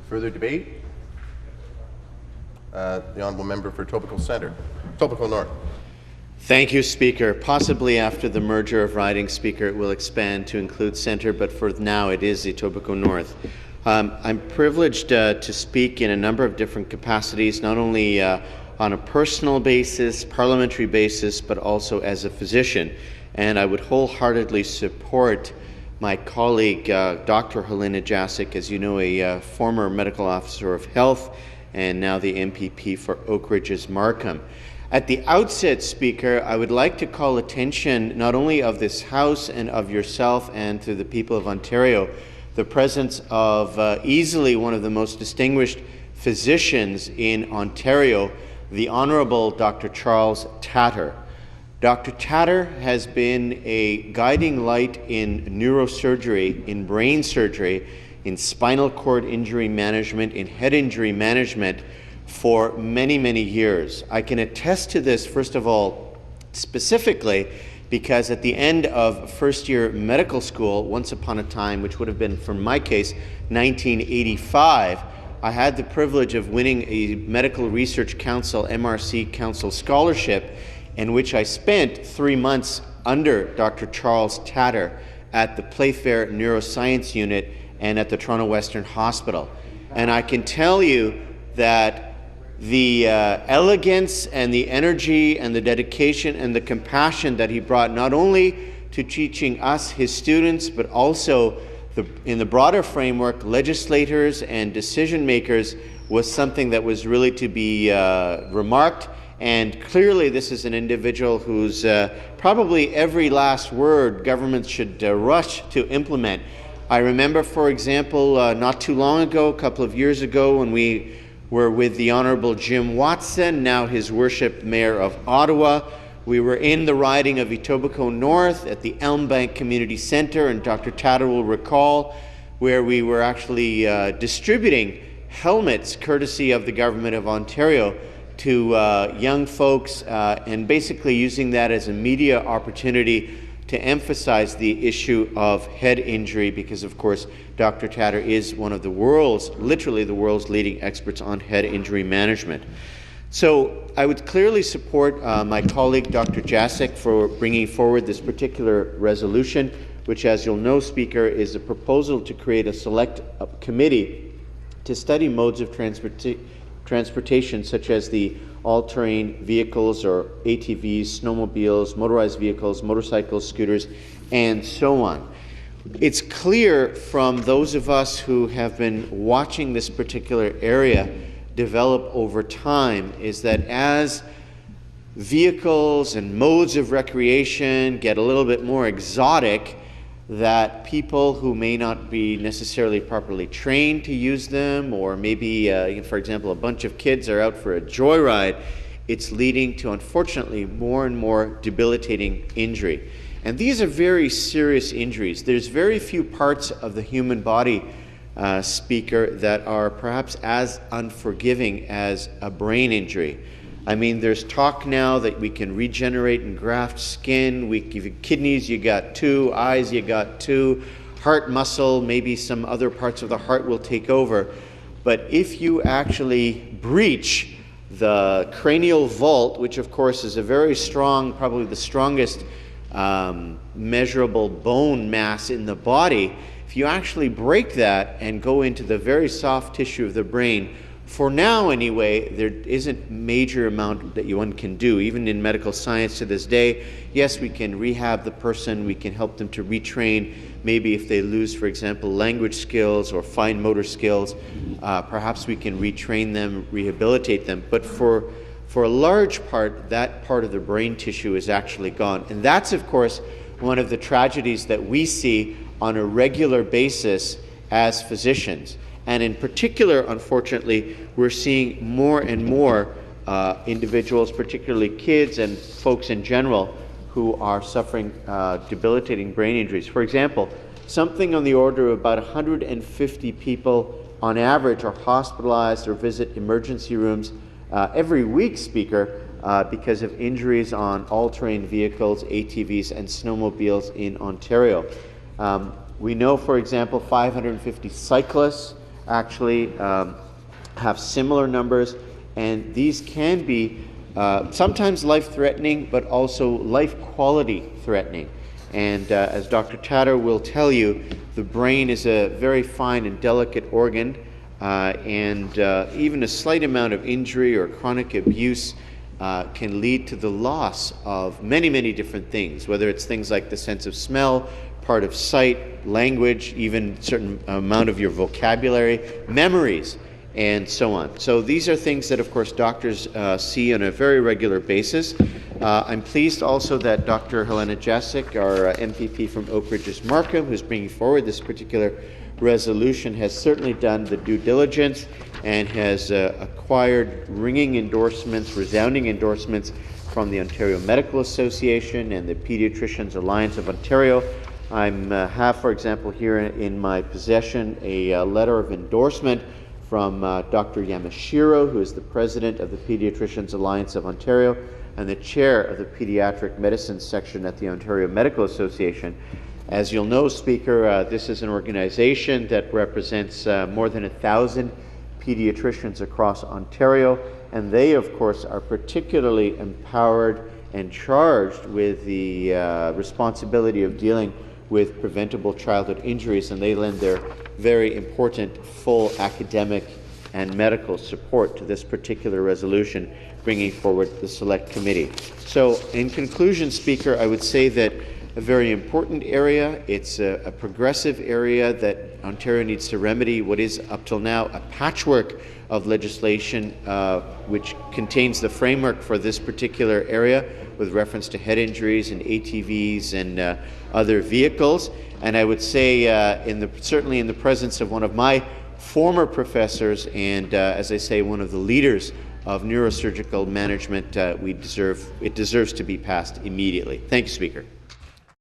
Further debate? The Honourable Member for Etobicoke North. Thank you, Speaker. Possibly after the merger of ridings, Speaker, it will expand to include Centre, but for now it is Etobicoke North. I'm privileged to speak in a number of different capacities, not only on a personal basis, parliamentary basis, but also as a physician. And I would wholeheartedly support my colleague, Dr. Helena Jasic, as you know, a former medical officer of health and now the MPP for Oak Ridges Markham. At the outset, Speaker, I would like to call attention not only of this House and of yourself and to the people of Ontario, the presence of easily one of the most distinguished physicians in Ontario, the Honourable Dr. Charles Tatter. Dr. Tatter has been a guiding light in neurosurgery, in brain surgery, in spinal cord injury management, in head injury management for many, many years. I can attest to this, first of all, specifically because at the end of first-year medical school, once upon a time, which would have been, for my case, 1985, I had the privilege of winning a Medical Research Council, MRC Council scholarship, in which I spent 3 months under Dr. Charles Tatter at the Playfair Neuroscience Unit and at the Toronto Western Hospital. And I can tell you that the elegance and the energy and the dedication and the compassion that he brought not only to teaching us, his students, but also in the broader framework, legislators and decision makers, was something that was really to be remarked. And clearly this is an individual whose probably every last word governments should rush to implement. I remember, for example, not too long ago, a couple of years ago, when we were with the Honourable Jim Watson, now His Worship Mayor of Ottawa. We were in the riding of Etobicoke North at the Elmbank Community Centre, and Dr. Tatter will recall, where we were actually distributing helmets courtesy of the Government of Ontario to young folks and basically using that as a media opportunity to emphasize the issue of head injury because, of course, Dr. Tatter is one of the world's, literally the world's leading experts on head injury management. So I would clearly support my colleague, Dr. Jasic, for bringing forward this particular resolution, which, as you'll know, Speaker, is a proposal to create a select committee to study modes of transportation such as the all-terrain vehicles or ATVs, snowmobiles, motorized vehicles, motorcycles, scooters, and so on. It's clear from those of us who have been watching this particular area develop over time is that as vehicles and modes of recreation get a little bit more exotic, that people who may not be necessarily properly trained to use them, or maybe, for example, a bunch of kids are out for a joyride, it's leading to, unfortunately, more and more debilitating injury. And these are very serious injuries. There's very few parts of the human body, Speaker, that are perhaps as unforgiving as a brain injury. I mean, there's talk now that we can regenerate and graft skin. We give you kidneys, you got 2, eyes, you got 2, heart muscle, maybe some other parts of the heart will take over. But if you actually breach the cranial vault, which of course is a very strong, probably the strongest measurable bone mass in the body, if you actually break that and go into the very soft tissue of the brain, for now anyway, there isn't major amount that one can do. Even in medical science to this day, yes, we can rehab the person, we can help them to retrain, maybe if they lose, for example, language skills or fine motor skills, perhaps we can retrain them, rehabilitate them. But for a large part, that part of the brain tissue is actually gone. And that's, of course, one of the tragedies that we see on a regular basis as physicians. And in particular, unfortunately, we're seeing more and more individuals, particularly kids and folks in general, who are suffering debilitating brain injuries. For example, something on the order of about 150 people on average are hospitalized or visit emergency rooms every week, Speaker, because of injuries on all-terrain vehicles, ATVs, and snowmobiles in Ontario. We know, for example, 550 cyclists actually have similar numbers, and these can be sometimes life-threatening, but also life-quality threatening. And as Dr. Tatter will tell you, the brain is a very fine and delicate organ, and even a slight amount of injury or chronic abuse can lead to the loss of many, many different things, whether it's things like the sense of smell, part of sight, language, even certain amount of your vocabulary, memories, and so on. So these are things that, of course, doctors see on a very regular basis. I'm pleased also that Dr. Helena Jasic, our MPP from Oak Ridges Markham, who's bringing forward this particular resolution, has certainly done the due diligence and has acquired ringing endorsements, resounding endorsements from the Ontario Medical Association and the Pediatricians Alliance of Ontario. I have, for example, here in my possession a letter of endorsement from Dr. Yamashiro, who is the president of the Pediatricians Alliance of Ontario and the chair of the Pediatric Medicine section at the Ontario Medical Association. As you'll know, Speaker, this is an organization that represents more than 1,000 pediatricians across Ontario, and they, of course, are particularly empowered and charged with the responsibility of dealing with preventable childhood injuries, and they lend their very important full academic and medical support to this particular resolution, bringing forward the Select Committee. So, in conclusion, Speaker, I would say that a very important area. It's a progressive area that Ontario needs to remedy what is, up till now, a patchwork of legislation which contains the framework for this particular area with reference to head injuries and ATVs and other vehicles. And I would say, certainly in the presence of one of my former professors and, as I say, one of the leaders of neurosurgical management, it deserves to be passed immediately. Thank you, Speaker.